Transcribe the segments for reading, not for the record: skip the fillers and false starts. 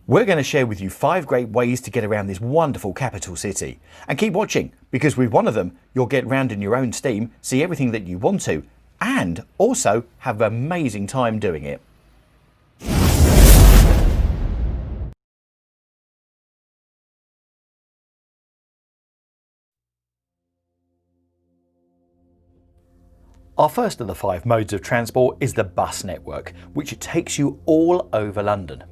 We're going to share with you 5 great ways to get around this wonderful capital city. And keep watching, because with one of them, you'll get round in your own steam, see everything that you want to, and also have an amazing time doing it. Our first of the 5 modes of transport is the bus network, which takes you all over London.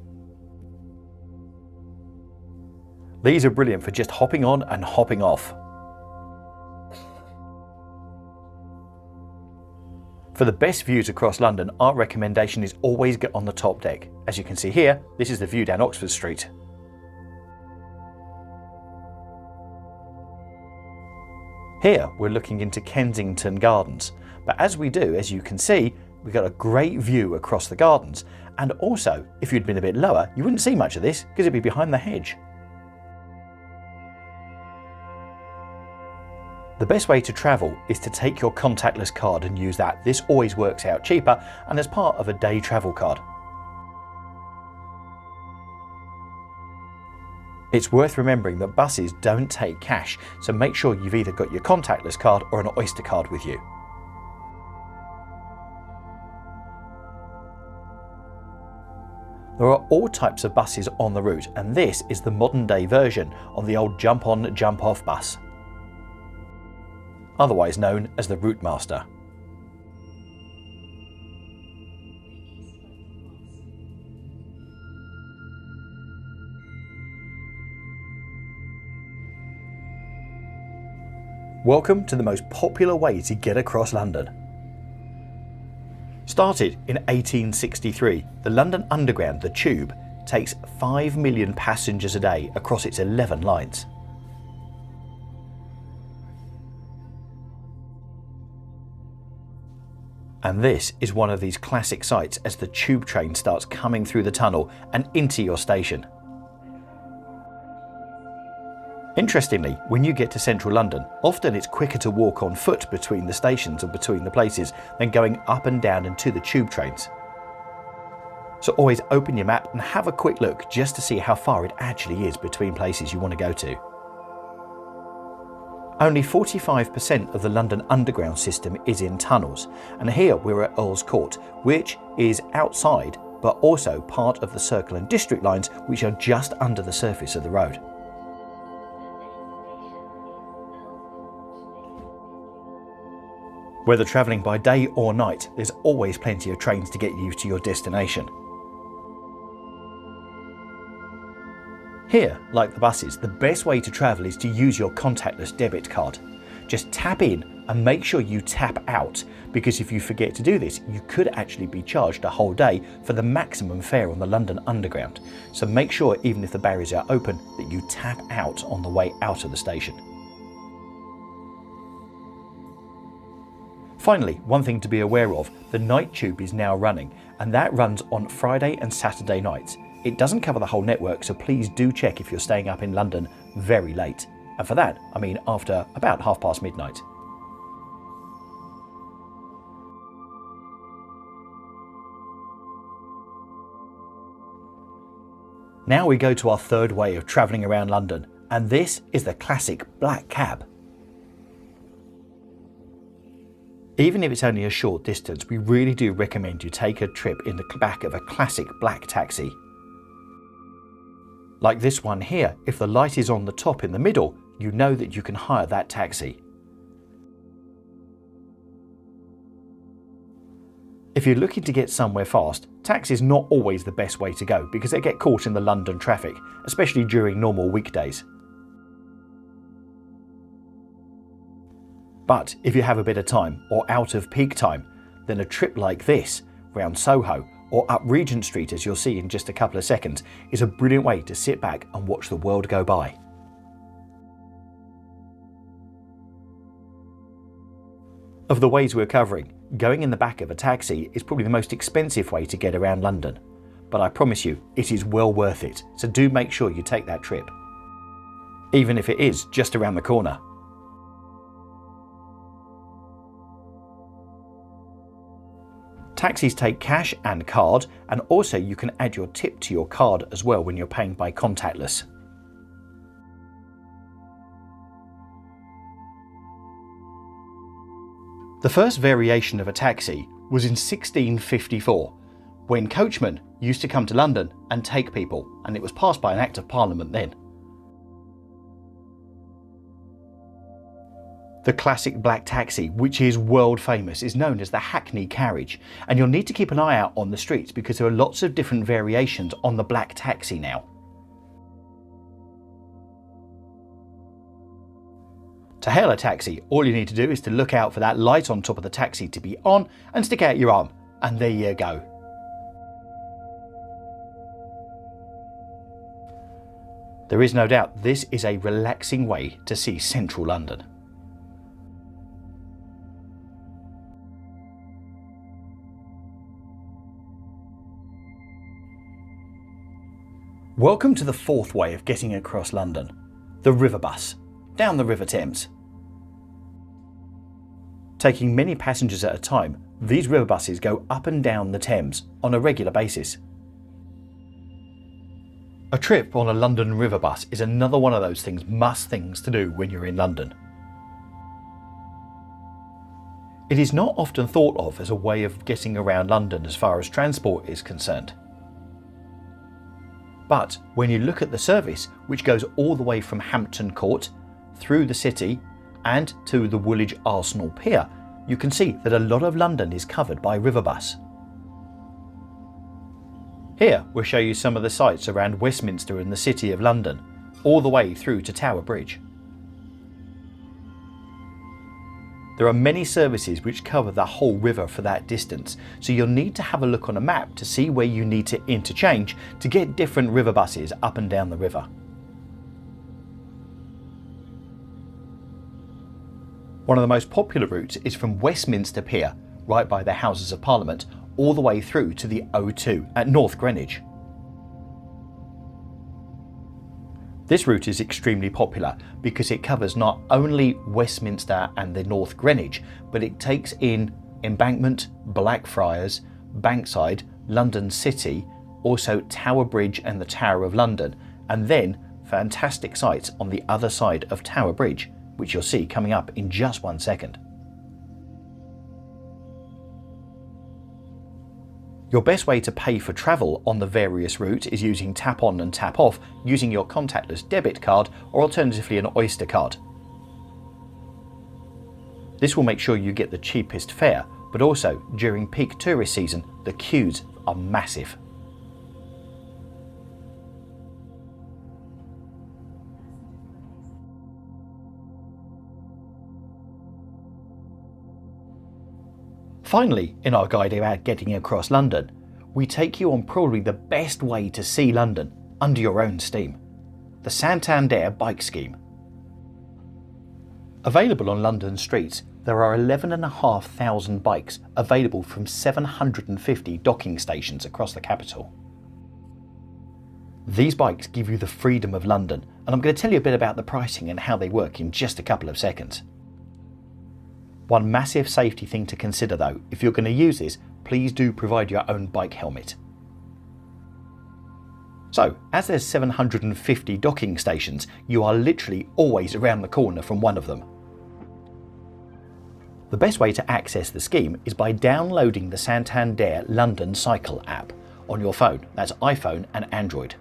These are brilliant for just hopping on and hopping off. For the best views across London, our recommendation is always get on the top deck. As you can see here, this is the view down Oxford Street. Here we're looking into Kensington Gardens, but as we do, as you can see, we've got a great view across the gardens, and also if you'd been a bit lower you wouldn't see much of this because it'd be behind the hedge. The best way to travel is to take your contactless card and use that. This always works out cheaper and as part of a day travel card. It's worth remembering that buses don't take cash, so make sure you've either got your contactless card or an Oyster card with you. There are all types of buses on the route, and this is the modern day version on the old jump on, jump off bus, otherwise known as the Route Master. Welcome to the most popular way to get across London. Started in 1863, the London Underground, the Tube, takes 5 million passengers a day across its 11 lines. And this is one of these classic sights as the tube train starts coming through the tunnel and into your station. Interestingly, when you get to central London, often it's quicker to walk on foot between the stations or between the places than going up and down and to the tube trains. So always open your map and have a quick look just to see how far it actually is between places you want to go to. Only 45% of the London Underground system is in tunnels, and here we're at Earl's Court, which is outside but also part of the Circle and District lines, which are just under the surface of the road. Whether travelling by day or night, there's always plenty of trains to get you to your destination. Here, like the buses, the best way to travel is to use your contactless debit card. Just tap in and make sure you tap out, because if you forget to do this, you could actually be charged a whole day for the maximum fare on the London Underground. So make sure, even if the barriers are open, that you tap out on the way out of the station. Finally, one thing to be aware of, the night tube is now running, and that runs on Friday and Saturday nights. It doesn't cover the whole network, so please do check if you're staying up in London very late. And for that, I mean after about midnight. Now we go to our third way of travelling around London, and this is the classic black cab. Even if it's only a short distance, we really do recommend you take a trip in the back of a classic black taxi. Like this one here, if the light is on the top in the middle, you know that you can hire that taxi. If you're looking to get somewhere fast, taxi is not always the best way to go because they get caught in the London traffic, especially during normal weekdays. But if you have a bit of time or out of peak time, then a trip like this, round Soho or up Regent Street, as you'll see in just a couple of seconds, is a brilliant way to sit back and watch the world go by. Of the ways we're covering, going in the back of a taxi is probably the most expensive way to get around London. But I promise you, it is well worth it, so do make sure you take that trip. Even if it is just around the corner. Taxis take cash and card, and also you can add your tip to your card as well when you're paying by contactless. The first variation of a taxi was in 1654, when coachmen used to come to London and take people, and it was passed by an Act of Parliament then. The classic black taxi, which is world famous, is known as the Hackney carriage, and you'll need to keep an eye out on the streets because there are lots of different variations on the black taxi now. To hail a taxi, all you need to do is to look out for that light on top of the taxi to be on and stick out your arm, and there you go. There is no doubt this is a relaxing way to see central London. Welcome to the fourth way of getting across London, the river bus, down the River Thames. Taking many passengers at a time, these river buses go up and down the Thames on a regular basis. A trip on a London river bus is another one of those things to do when you're in London. It is not often thought of as a way of getting around London as far as transport is concerned. But when you look at the service, which goes all the way from Hampton Court, through the city and to the Woolwich Arsenal Pier, you can see that a lot of London is covered by river bus. Here we'll show you some of the sights around Westminster and the City of London, all the way through to Tower Bridge. There are many services which cover the whole river for that distance, so you'll need to have a look on a map to see where you need to interchange to get different river buses up and down the river. One of the most popular routes is from Westminster Pier, right by the Houses of Parliament, all the way through to the O2 at North Greenwich. This route is extremely popular because it covers not only Westminster and the North Greenwich, but it takes in Embankment, Blackfriars, Bankside, London City, also Tower Bridge and the Tower of London, and then fantastic sights on the other side of Tower Bridge, which you'll see coming up in just 1 second. Your best way to pay for travel on the various routes is using tap on and tap off using your contactless debit card or alternatively an Oyster card. This will make sure you get the cheapest fare, but also during peak tourist season the queues are massive. Finally, in our guide about getting across London, we take you on probably the best way to see London under your own steam, the Santander Bike scheme. Available on London streets, there are 11,500 bikes available from 750 docking stations across the capital. These bikes give you the freedom of London, and I'm going to tell you a bit about the pricing and how they work in just a couple of seconds. One massive safety thing to consider though, if you're going to use this, please do provide your own bike helmet. So, as there's 750 docking stations, you are literally always around the corner from one of them. The best way to access the scheme is by downloading the Santander London Cycle app on your phone, that's iPhone and Android.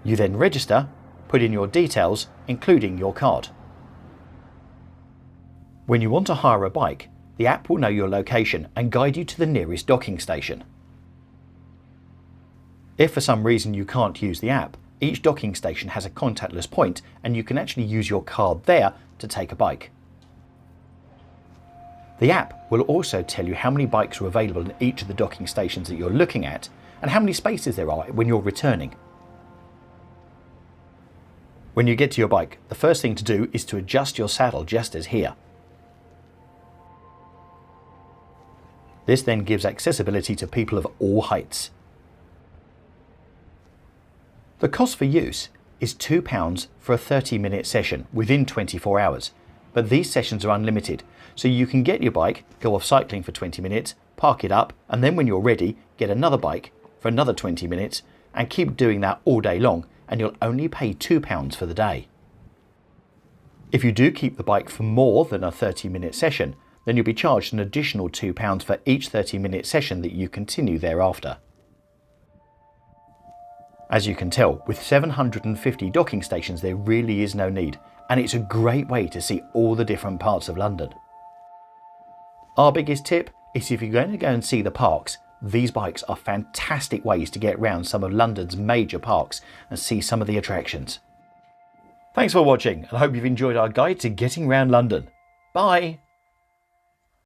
You then register, put in your details, including your card. When you want to hire a bike, the app will know your location and guide you to the nearest docking station. If for some reason you can't use the app, each docking station has a contactless point and you can actually use your card there to take a bike. The app will also tell you how many bikes are available in each of the docking stations that you're looking at and how many spaces there are when you're returning. When you get to your bike, the first thing to do is to adjust your saddle just as here. This then gives accessibility to people of all heights. The cost for use is £2 for a 30-minute session within 24 hours, but these sessions are unlimited, so you can get your bike, go off cycling for 20 minutes, park it up, and then when you're ready, get another bike for another 20 minutes, and keep doing that all day long, and you'll only pay £2 for the day. If you do keep the bike for more than a 30-minute session, then you'll be charged an additional £2 for each 30-minute session that you continue thereafter. As you can tell, with 750 docking stations there really is no need, and it's a great way to see all the different parts of London. Our biggest tip is if you're going to go and see the parks, these bikes are fantastic ways to get around some of London's major parks and see some of the attractions. Thanks for watching, and I hope you've enjoyed our guide to getting around London. Bye!